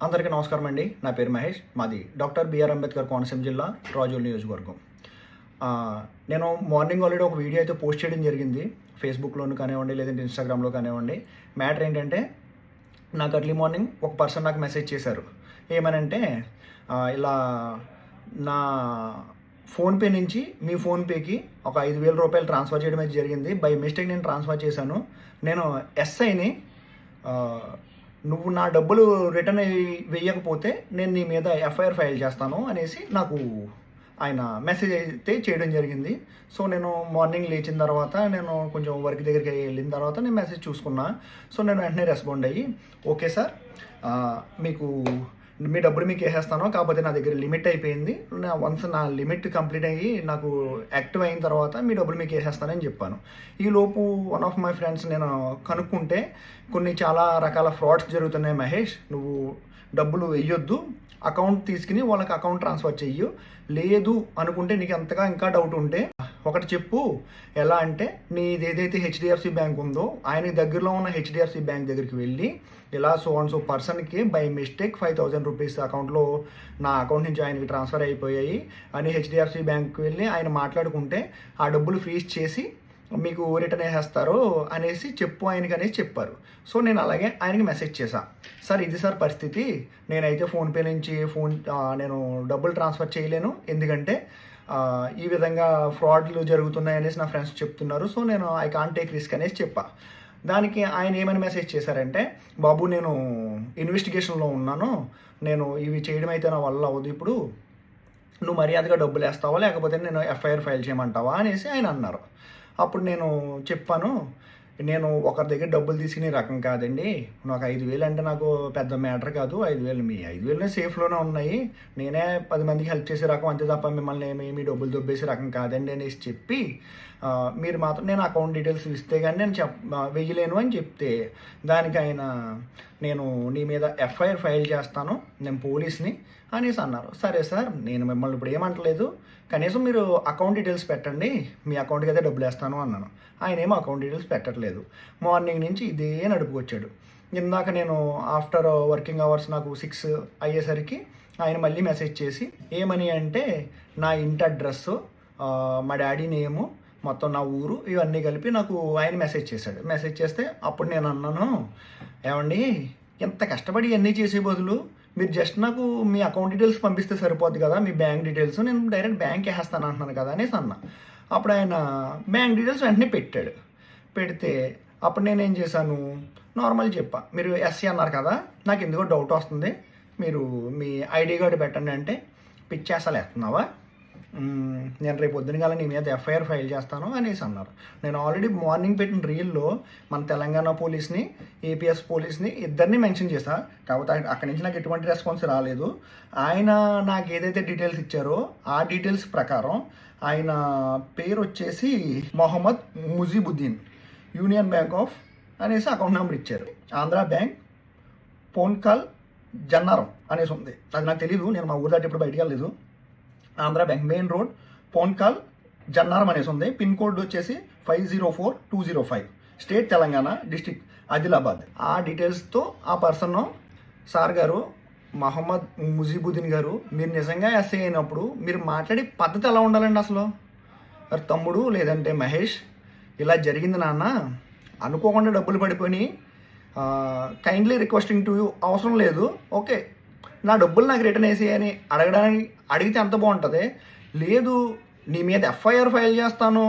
అందరికీ నమస్కారం అండి. నా పేరు మహేష్. మాది డాక్టర్ బిఆర్ అంబేద్కర్ కోనసీమ జిల్లా రాజోల్ నియోజకవర్గం. నేను మార్నింగ్ ఆల్రెడీ ఒక వీడియో అయితే పోస్ట్ చేయడం జరిగింది. ఫేస్బుక్‌లోను కానివ్వండి, లేదంటే ఇన్‌స్టాగ్రామ్‌లో కానివ్వండి. మ్యాటర్ ఏంటంటే నాకు ఎర్లీ మార్నింగ్ ఒక పర్సన్ నాకు మెసేజ్ చేశారు. ఏమనంటే ఇలా నా ఫోన్‌పే నుంచి మీ ఫోన్‌పేకి ఒక రూ. 5,000 ట్రాన్స్‌ఫర్ చేయడం అయితే జరిగింది. బై మిస్టేక్ నేను ట్రాన్స్‌ఫర్ చేశాను. నేను ఎస్ఐని నువ్వు నా డబ్బులు రిటర్న్ వెయ్యకపోతే నేను నీ మీద ఎఫ్ఐఆర్ ఫైల్ చేస్తాను అనేసి నాకు ఆయన మెసేజ్ అయితే చేయడం జరిగింది. సో నేను మార్నింగ్ లేచిన తర్వాత నేను కొంచెం వర్క్ దగ్గరికి వెళ్ళిన తర్వాత నేను మెసేజ్ చూసుకున్నా. సో నేను వెంటనే రెస్పాండ్ అయ్యి ఓకే సార్, మీకు మీ డబ్బులు మీకు వేసేస్తాను, కాకపోతే నా దగ్గర లిమిట్ అయిపోయింది, వన్స్ నా లిమిట్ కంప్లీట్ అయ్యి నాకు యాక్టివ్ అయిన తర్వాత మీ డబ్బులు మీకు వేసేస్తానని చెప్పాను. ఈలోపు వన్ ఆఫ్ మై ఫ్రెండ్స్ నేను కనుక్కుంటే కొన్ని చాలా రకాల ఫ్రాడ్స్ జరుగుతున్నాయి మహేష్, నువ్వు డబ్బులు వెయ్యొద్దు, అకౌంట్ తీసుకుని వాళ్ళకి అకౌంట్ ట్రాన్స్ఫర్ చెయ్యు, లేదు అనుకుంటే నీకు అంతగా ఇంకా డౌట్ ఉంటే ఒకటి చెప్పు, ఎలా అంటే నీది ఏదైతే హెచ్డిఎఫ్సి బ్యాంక్ ఉందో ఆయనకి దగ్గరలో ఉన్న హెచ్డిఎఫ్సి బ్యాంక్ దగ్గరికి వెళ్ళి ఇలా సో పర్సన్కి బై మిస్టేక్ 5,000 రూపీస్ అకౌంట్లో నా అకౌంట్ నుంచి ఆయనకి ట్రాన్స్ఫర్ అయిపోయాయి అని హెచ్డిఎఫ్సి బ్యాంక్కి వెళ్ళి ఆయన మాట్లాడుకుంటే ఆ డబ్బులు ఫ్రీజ్ చేసి మీకు రిటర్న్ వేసేస్తారు అనేసి చెప్పు ఆయనకి అనేసి చెప్పారు. సో నేను అలాగే ఆయనకి మెసేజ్ చేశాను, సార్ ఇది సార్ పరిస్థితి, నేనైతే ఫోన్పే నుంచి నేను డబ్బులు ట్రాన్స్ఫర్ చేయలేను, ఎందుకంటే ఈ విధంగా ఫ్రాడ్లు జరుగుతున్నాయి అనేసి నా ఫ్రెండ్స్ చెప్తున్నారు, సో నేను ఐ కాంట్ టేక్ రిస్క్ అనేసి చెప్పా. దానికి ఆయన ఏమని మెసేజ్ చేశారంటే, బాబు నేను ఇన్వెస్టిగేషన్లో ఉన్నాను, నేను ఇవి చేయడం అయితే నా వల్ల అవ్వదు, ఇప్పుడు నువ్వు మర్యాదగా డబ్బులు వేస్తావా లేకపోతే నేను ఎఫ్ఐఆర్ ఫైల్ చేయమంటావా అనేసి ఆయన అన్నారు. అప్పుడు నేను చెప్పాను, నేను ఒకరి దగ్గర డబ్బులు తీసుకునే రకం కాదండి, నాకు 5,000 అంటే నాకు పెద్ద మ్యాటర్ కాదు, 5,000 మీ 5,000 సేఫ్లోనే ఉన్నాయి, నేనే 10 మందికి హెల్ప్ చేసే రకం అంతే తప్ప మిమ్మల్ని మీ డబ్బులు దొబ్బేసే రకం కాదండి అనేసి చెప్పి, మీరు మాత్రం నేను అకౌంట్ డీటెయిల్స్ ఇస్తే కానీ నేను వెయ్యలేను అని చెప్తే దానికి ఆయన నేను నీ మీద ఎఫ్ఐఆర్ ఫైల్ చేస్తాను, నేను పోలీస్ని అనేసి అన్నారు. సరే సార్, నేను మిమ్మల్ని ఇప్పుడు ఏమంటలేదు, కనీసం మీరు అకౌంట్ డీటెయిల్స్ పెట్టండి, మీ అకౌంట్కి అయితే డబ్బులు వేస్తాను అన్నాను. ఆయన ఏమో అకౌంట్ డీటెయిల్స్ పెట్టట్లేదు. మార్నింగ్ నుంచి ఇదే నడుపుకొచ్చాడు. ఇందాక నేను ఆఫ్టర్ వర్కింగ్ అవర్స్ నాకు 6 అయ్యేసరికి ఆయన మళ్ళీ మెసేజ్ చేసి ఏమని అంటే నా ఇంటి అడ్రస్సు, మా డాడీ నేము, మొత్తం నా ఊరు ఇవన్నీ కలిపి నాకు ఆయన మెసేజ్ చేశాడు. మెసేజ్ చేస్తే అప్పుడు నేను అన్నాను, ఏమండి ఎంత కష్టపడి ఇవన్నీ చేసే బదులు మీరు జస్ట్ నాకు మీ అకౌంట్ డీటెయిల్స్ పంపిస్తే సరిపోద్ది కదా, మీ బ్యాంక్ డీటెయిల్స్, నేను డైరెక్ట్ బ్యాంక్ వేస్తాను అంటున్నాను కదా అనేసి అన్నా. అప్పుడు ఆయన బ్యాంక్ డీటెయిల్స్ వెంటనే పెట్టాడు. పెడితే అప్పుడు నేనేం చేశాను, నార్మల్ చెప్పా, మీరు ఎస్సీ అన్నారు కదా, నాకు ఎందుకో డౌట్ వస్తుంది, మీరు మీ ఐడి కార్డు పెట్టండి అంటే, పిచ్చేసాలు వేస్తున్నావా, నేను రేపు పొద్దునకాల నీ మీద ఎఫ్ఐఆర్ ఫైల్ చేస్తాను అనేసి అన్నారు. నేను ఆల్రెడీ మార్నింగ్ పెట్టిన రీల్లో మన తెలంగాణ పోలీస్ని, ఏపీఎస్ పోలీస్ని ఇద్దరిని మెన్షన్ చేశా, కాకపోతే అక్కడి నుంచి నాకు ఎటువంటి రెస్పాన్స్ రాలేదు. ఆయన నాకు ఏదైతే డీటెయిల్స్ ఇచ్చారో ఆ డీటెయిల్స్ ప్రకారం ఆయన పేరు వచ్చేసి Mohammed Mujibuddin, Union Bank of అనేసి అకౌంట్ నెంబర్ ఇచ్చారు, ఆంధ్ర బ్యాంక్ పోన్కల్ జన్నారం అనేసి ఉంది, అది నాకు తెలీదు, నేను మా ఊరు దాటి ఇప్పుడు బయటికి వెళ్ళలేదు. Andhra bank main road Ponkal Jannaram అనేసి ఉంది, పిన్ కోడ్ వచ్చేసి 504205, స్టేట్ తెలంగాణ, డిస్టిక్ ఆదిలాబాద్. ఆ డీటెయిల్స్తో ఆ పర్సన్, సార్ గారు మహమ్మద్ ముజీబుద్దీన్ గారు, మీరు నిజంగా ఎస్ఐ అయినప్పుడు మీరు మాట్లాడే పద్ధతి ఎలా ఉండాలండి అసలు, తమ్ముడు లేదంటే మహేష్ ఇలా జరిగింది నాన్న, అనుకోకుండా డబ్బులు పడిపోయి కైండ్లీ రిక్వెస్టింగ్ టు యూ, అవసరం లేదు, ఓకే నా డబ్బులు నాకు రిటర్న్ వేసి అని అడిగితే ఎంత బాగుంటుంది, లేదు నీ మీద ఎఫ్ఐఆర్ ఫైల్ చేస్తాను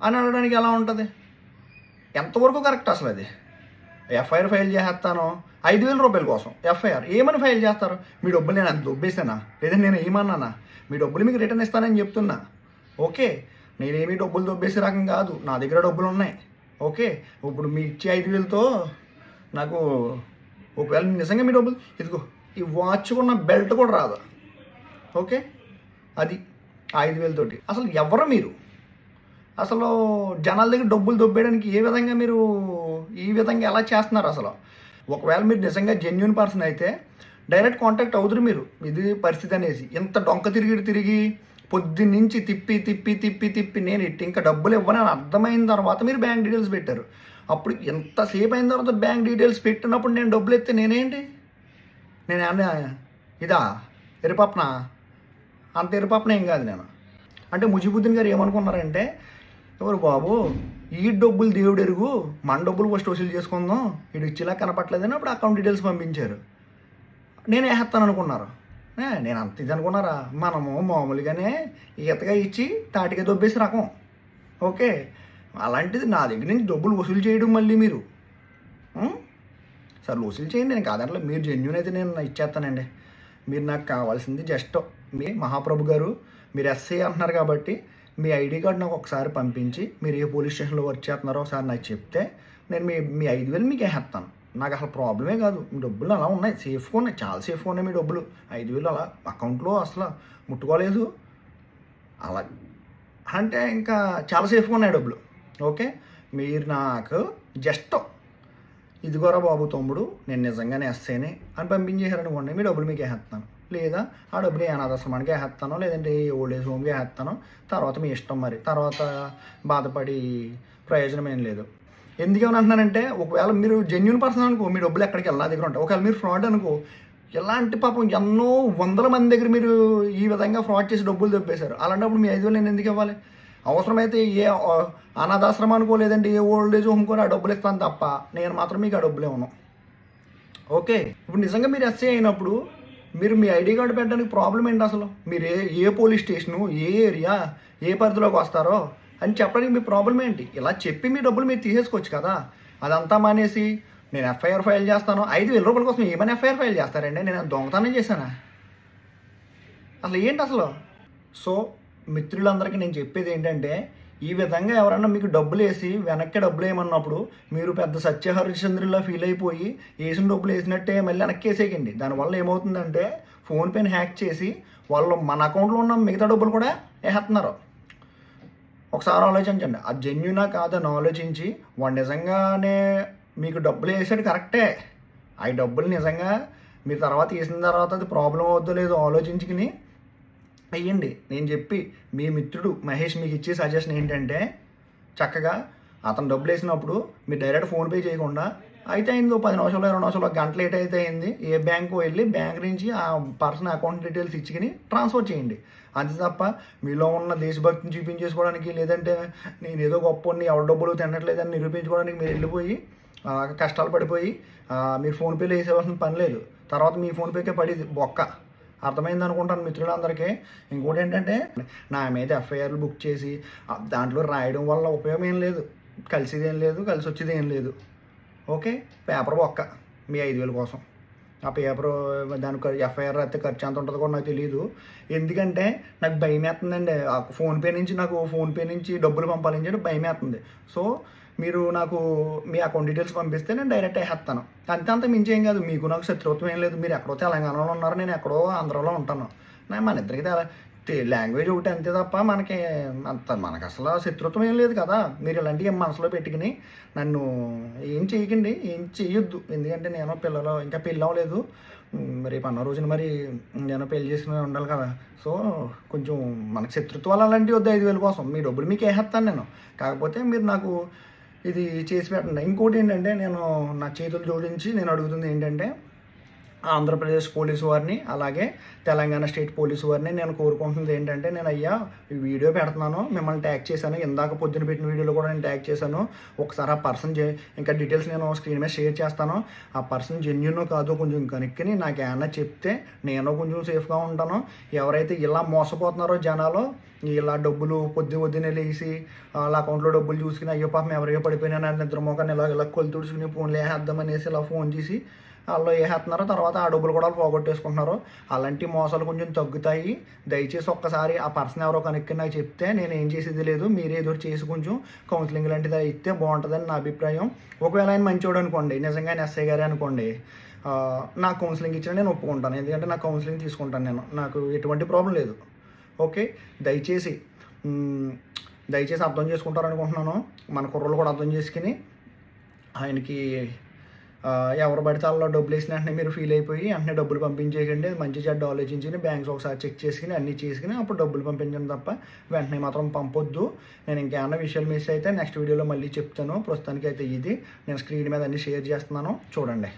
అని అడగడానికి ఎలా ఉంటుంది, ఎంతవరకు కరెక్ట్ అసలు అది, ఎఫ్ఐఆర్ ఫైల్ చేస్తాను 5,000 రూపాయల కోసం ఎఫ్ఐఆర్ ఏమని ఫైల్ చేస్తారు, మీ డబ్బులు నేను అది దొబ్బేసానా, లేదంటే నేను ఏమన్నానా, మీ డబ్బులు మీకు రిటర్న్ ఇస్తానని చెప్తున్నా, ఓకే నేనేమీ డబ్బులు దొబ్బేసే రకం కాదు, నా దగ్గర డబ్బులు ఉన్నాయి, ఓకే ఇప్పుడు మీ ఇచ్చే 5,000తో నాకు ఒకవేళ నిజంగా మీ డబ్బులు ఇదిగో ఈ వాచ్ ఉన్న బెల్ట్ కూడా రాదు, ఓకే అది 5,000 అసలు ఎవరు మీరు, అసలు జనాల దగ్గర డబ్బులు దొబ్బేయడానికి ఏ విధంగా మీరు ఈ విధంగా ఎలా చేస్తున్నారు అసలు, ఒకవేళ మీరు నిజంగా జెన్యూన్ పర్సన్ అయితే డైరెక్ట్ కాంటాక్ట్ అవుతురు మీరు, ఇది పరిస్థితి అనేసి, ఇంత డొంక తిరిగి పొద్దున్నుంచి తిప్పి నేను ఇంకా డబ్బులు ఇవ్వనని అర్థమైన తర్వాత మీరు బ్యాంక్ డీటెయిల్స్ పెట్టారు, అప్పుడు ఎంతసేపు అయిన తర్వాత బ్యాంక్ డీటెయిల్స్ పెట్టినప్పుడు నేను డబ్బులు ఎత్తే నేనేంటి, నేను ఏమన్నా ఇదా ఎరిపప్పన అంత ఎరిపప్పన ఏం కాదు నేను. అంటే ముజిబుద్దీన్ గారు ఏమనుకున్నారంటే, ఎవరు బాబు ఈ డబ్బులు దేవుడు ఎరుగు, మన డబ్బులు ఫస్ట్ వసూలు చేసుకుందాం, వీడు ఇచ్చేలా కనపట్లేదని అప్పుడు అకౌంట్ డీటెయిల్స్ పంపించారు. నేను వేస్తాను అనుకున్నారు. నేను అంత ఇది అనుకున్నారా? మనము మామూలుగానే ఈతగా ఇచ్చి తాటిగా దొబ్బేసి రకం. ఓకే, అలాంటిది నా దగ్గర నుంచి డబ్బులు వసూలు చేయడం మళ్ళీ మీరు సార్ వసూలు చేయండి, నేను కాదంటే మీరు జెన్యూన్ అయితే నేను ఇచ్చేస్తానండి. మీరు నాకు కావాల్సింది జస్ట్ మీ మహాప్రభు గారు, మీరు ఎస్ఐ అంటున్నారు కాబట్టి మీ ఐడి కార్డు నాకు ఒకసారి పంపించి మీరు ఏ పోలీస్ స్టేషన్లో వర్క్ చేస్తున్నారో ఒకసారి నాకు చెప్తే నేను మీ 5,000 మీకు వేసేస్తాను. నాకు అసలు ప్రాబ్లమే కాదు. మీ డబ్బులు అలా ఉన్నాయి, సేఫ్గా ఉన్నాయి, చాలా సేఫ్గా ఉన్నాయి. మీ డబ్బులు 5,000 అలా అకౌంట్లో అసలు ముట్టుకోలేదు అలా అంటే ఇంకా చాలా సేఫ్గా ఉన్నాయి డబ్బులు. ఓకే, మీరు నాకు జస్ట్ ఇదిగోరా బాబు తమ్ముడు నేను నిజంగానే ఎస్ఐని అని పంపించేశారనుకోండి, మీ డబ్బులు మీకు వేసేస్తాను. లేదా ఆ డబ్బులు ఏ అనాథాశ్రమానికి వేసేస్తాను, లేదంటే ఏ ఓల్డ్ ఏజ్ హోమ్కి వేసేస్తాను. తర్వాత మీ ఇష్టం, మరి తర్వాత బాధపడి ప్రయోజనం ఏం లేదు. ఎందుకేమని అంటున్నానంటే, ఒకవేళ మీరు జెన్యూన్ పర్సన్ అనుకో మీ డబ్బులు ఎక్కడికి వెళ్ళా దగ్గర ఉంటాయి. ఒకవేళ మీరు ఫ్రాడ్ అనుకో, ఎలాంటి పాపం ఎన్నో వందల మంది దగ్గర మీరు ఈ విధంగా ఫ్రాడ్ చేసి డబ్బులు దొబ్బేశారు. అలాంటప్పుడు మీ 5,000 నేను ఎందుకు ఇవ్వాలి? అవసరమైతే ఏ అనాథాశ్రమం అనుకో, లేదంటే ఏ ఓల్డ్ ఏజ్ హోమ్ కూడా ఆ డబ్బులు ఇస్తాను తప్ప నేను మాత్రం మీకు ఆ డబ్బులు ఇవ్వను. ఓకే, ఇప్పుడు నిజంగా మీరు ఎస్ఐ అయినప్పుడు మీరు మీ ఐడి కార్డు పెట్టడానికి ప్రాబ్లం ఏంటి అసలు? మీరు ఏ పోలీస్ స్టేషను, ఏ ఏరియా, ఏ పరిధిలోకి వస్తారో అని చెప్పడానికి మీ ప్రాబ్లం ఏంటి? ఇలా చెప్పి మీ డబ్బులు మీరు తీసేసుకోవచ్చు కదా. అదంతా మానేసి నేను ఎఫ్ఐఆర్ ఫైల్ చేస్తాను, 5,000 రూపాయల కోసం ఏమైనా ఎఫ్ఐఆర్ ఫైల్ చేస్తారండి? నేను దొంగతనం చేశానా? అసలు ఏంటి అసలు? సో మిత్రులందరికీ నేను చెప్పేది ఏంటంటే, ఈ విధంగా ఎవరన్నా మీకు డబ్బులు వేసి వెనక్కి డబ్బులు వేయమన్నప్పుడు మీరు పెద్ద సత్యహరిశ్చంద్రులా ఫీల్ అయిపోయి వేసిన డబ్బులు వేసినట్టే మళ్ళీ వెనక్కి వేసేయకండి. దానివల్ల ఏమవుతుందంటే ఫోన్పేని హ్యాక్ చేసి వాళ్ళు మన అకౌంట్లో ఉన్న మిగతా డబ్బులు కూడా వేసేస్తున్నారు. ఒకసారి ఆలోచించండి, అది జెన్యూనా కాదని ఆలోచించి వాడు నిజంగానే మీకు డబ్బులు వేసాడు కరెక్టే, ఆ డబ్బులు నిజంగా మీరు తర్వాత వేసిన తర్వాత అది ప్రాబ్లం అవుద్దో లేదో ఆలోచించుకుని వెయ్యండి. నేను చెప్పి మీ మిత్రుడు మహేష్ మీకు ఇచ్చే సజెషన్ ఏంటంటే, చక్కగా అతను డబ్బులు వేసినప్పుడు మీరు డైరెక్ట్ ఫోన్పే చేయకుండా అయితే అయిందో 10 నిమిషాలు 20 నిమిషాలు గంట లేట్ అయితే అయింది, ఏ బ్యాంకు వెళ్ళి బ్యాంక్ నుంచి ఆ పర్సన్ అకౌంట్ డీటెయిల్స్ ఇచ్చుకుని ట్రాన్స్ఫర్ చేయండి. అంతే తప్ప మీలో ఉన్న దేశభక్తిని చూపించేసుకోవడానికి, లేదంటే నేను ఏదో గొప్పని ఎవరి డబ్బులు తినట్లేదని నిరూపించుకోవడానికి మీరు వెళ్ళిపోయి కష్టాలు పడిపోయి మీరు ఫోన్పేలో వేసేవాల్సిన పని లేదు. తర్వాత మీ ఫోన్పేకే పడేది బొక్క. అర్థమైంది అనుకుంటాను మిత్రులందరికీ. ఇంకోటి ఏంటంటే, నా మీద ఎఫ్ఐఆర్లు బుక్ చేసి దాంట్లో రాయడం వల్ల ఉపయోగం ఏం లేదు, కలిసిది ఏం లేదు, కలిసి వచ్చేది ఏం లేదు. ఓకే, పేపర్ బొక్క మీ 5,000 కోసం. ఆ పేపర్ దానికి ఎఫ్ఐఆర్ అయితే ఖర్చు ఎంత ఉంటుందో కూడా నాకు తెలియదు. ఎందుకంటే నాకు భయం వేస్తుందండి, ఫోన్పే నుంచి డబ్బులు పంపాలని చెప్పి భయం వేస్తుంది. సో మీరు నాకు మీ అకౌంట్ డీటెయిల్స్ పంపిస్తే నేను డైరెక్ట్ వేసేస్తాను. అంత మించి ఏం కాదు. మీకు నాకు శత్రుత్వం ఏం లేదు. మీరు ఎక్కడో తెలంగాణలో ఉన్నారు, నేను ఎక్కడో ఆంధ్రాలో ఉంటాను. మన ఇద్దరికి లాంగ్వేజ్ ఒకటి అంతే తప్ప మనకు అసలు శత్రుత్వం ఏం లేదు కదా. మీరు ఇలాంటివి మనసులో పెట్టుకుని నన్ను ఏం చేయకండి, ఏం చెయ్యొద్దు. ఎందుకంటే నేను ఇంకా పెళ్ళి అవ్వలేదు. రేపు అన్న రోజున మరి నేను పెళ్లి చేసుకుని ఉండాలి కదా. సో కొంచెం మనకు శత్రుత్వాలు అలాంటివి వద్దు. 5,000 కోసం మీ డబ్బులు మీకు వేసేస్తాను నేను. కాకపోతే మీరు నాకు ఇది చేసి పెట్టండి. ఇంకోటి ఏంటంటే, నేను నా చేతులు జోడించి నేను అడుగుతుంది ఏంటంటే, ఆంధ్రప్రదేశ్ పోలీసు వారిని అలాగే తెలంగాణ స్టేట్ పోలీసు వారిని నేను కోరుకుంటున్నది ఏంటంటే, నేను అయ్యా ఈ వీడియో పెడుతున్నాను, మిమ్మల్ని ట్యాగ్ చేశాను, ఇందాక పొద్దున పెట్టిన వీడియోలో కూడా నేను ట్యాగ్ చేశాను. ఒకసారి ఆ పర్సన్ ఇంకా డీటెయిల్స్ నేను స్క్రీన్ మీద షేర్ చేస్తాను. ఆ పర్సన్ జెన్యూన్ కాదో కొంచెం కనుక్కొని నాకు ఏమన్నా చెప్తే నేను కొంచెం సేఫ్గా ఉంటాను. ఎవరైతే ఇలా మోసపోతున్నారో జనాలు, ఇలా డబ్బులు పొద్దున్నే లేసి వాళ్ళ అకౌంట్లో డబ్బులు చూసుకుని అయ్యో పాపం ఎవరియో పడిపోయినా నా నిద్ర మోకాన్ని ఇలా కొలు తుడుచుకుని ఫోన్లు వేసేద్దామనేసి ఇలా ఫోన్ చేసి వాళ్ళు వేసేస్తున్నారో, తర్వాత ఆ డబ్బులు కూడా పోగొట్టేసుకుంటున్నారు. అలాంటి మోసాలు కొంచెం తగ్గుతాయి. దయచేసి ఒక్కసారి ఆ పర్సన్ ఎవరో కనుక్కొని నాకు చెప్తే నేను ఏం చేసేది లేదు, మీరే ఏదో చేసి కొంచెం కౌన్సిలింగ్ లాంటిది ఇస్తే బాగుంటుందని నా అభిప్రాయం. ఒకవేళ ఆయన మంచివాడు అనుకోండి, నిజంగా ఆయన ఎస్ఐ గారే అనుకోండి, నాకు కౌన్సిలింగ్ ఇచ్చినా నేను ఒప్పుకుంటాను. ఎందుకంటే నాకు కౌన్సిలింగ్ తీసుకుంటాను నేను, నాకు ఎటువంటి ప్రాబ్లం లేదు. ఓకే, దయచేసి అర్థం చేసుకుంటారనుకుంటున్నాను. మన కుర్రలు కూడా అర్థం చేసుకుని ఆయనకి ఎవరు పడితే వాళ్ళ డబ్బులు వేసిన వెంటనే మీరు ఫీల్ అయిపోయి వెంటనే డబ్బులు పంపించేయకండి. మంచి చెడ్డ ఆలోచించుకుని బ్యాంక్స్ ఒకసారి చెక్ చేసుకుని అన్నీ చేసుకుని అప్పుడు డబ్బులు పంపించండి తప్ప వెంటనే మాత్రం పంపొద్దు. నేను ఇంకేమైనా విషయాలు మిస్ అయితే నెక్స్ట్ వీడియోలో మళ్ళీ చెప్తాను. ప్రస్తుతానికి అయితే ఇది నేను స్క్రీన్ మీద అన్నీ షేర్ చేస్తున్నాను, చూడండి.